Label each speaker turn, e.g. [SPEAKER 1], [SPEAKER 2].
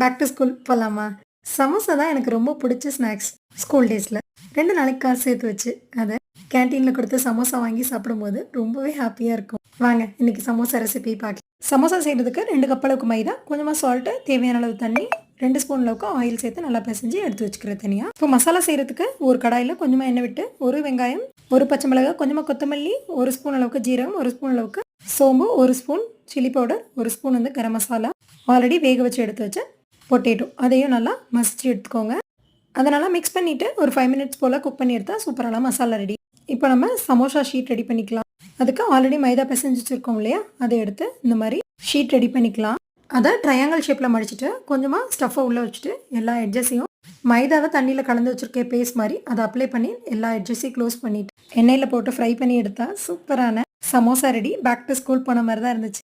[SPEAKER 1] Back to school போலாமா? சமோசா தான் எனக்கு ரொம்ப புடிச்ச ஸ்நாக்ஸ். ஸ்கூல் டேஸ்ல. 2 நாளைக்கு காசு சேர்த்து வச்சு, அத கேன்டீன்ல குடுத்து சமோசா வாங்கி சாப்பிடும்போது ரொம்பவே ஹாப்பியா இருக்கும். வாங்க இன்னைக்கு சமோசா ரெசிபி பார்க்கலாம். சமோசா செய்றதுக்கு 2 கப் அளவுக்கு மைதா, கொஞ்சமா சால்ட், தேவையான அளவு தண்ணி, 2 ஸ்பூன் அளவுக்கு ஆயில் சேர்த்து நல்லா பிசைஞ்சு எடுத்து வச்சுக்கிறேன் தனியா. இப்போ மசாலா செய்றதுக்கு ஒரு கடாயில கொஞ்சமா எண்ணெய் விட்டு, 1 வெங்காயம், 1 பச்சை மிளகாய், கொஞ்சமா கொத்தமல்லி, 1 ஸ்பூன் அளவுக்கு ஜீரகம், 1 ஸ்பூன் அளவுக்கு சோம்பு, 1 spoon chilli powder, 1 spoon garam masala, already வேக வச்சு எடுத்து வச்ச பொட்டேட்டோ அதையும் நல்லா மசிச்சு எடுத்துக்கோங்க. அதை நல்லா மிக்ஸ் பண்ணிவிட்டு ஒரு 5 மினிட்ஸ் போல் குக் பண்ணி எடுத்தால் சூப்பரான மசாலா ரெடி. இப்போ நம்ம சமோசா ஷீட் ரெடி பண்ணிக்கலாம். அதுக்கு ஆல்ரெடி மைதா பிசைஞ்சு வச்சுருக்கோம் இல்லையா, அதை எடுத்து இந்த மாதிரி ஷீட் ரெடி பண்ணிக்கலாம். அதை ட்ரையாங்கிள் ஷேப்பில் மடிச்சுட்டு கொஞ்சமாக ஸ்டஃப்பை உள்ளே வச்சுட்டு எல்லா எட்ஜஸையும் மைதாவை தண்ணியில் கலந்து வச்சுருக்க பேஸ்ட் மாதிரி அதை அப்ளை பண்ணி எல்லா எட்ஜஸையும் க்ளோஸ் பண்ணிவிட்டு எண்ணெயில் போட்டு ஃப்ரை பண்ணி எடுத்தால் சூப்பரான samosa ready. Back to school போன மாதிரி தான் இருந்துச்சு.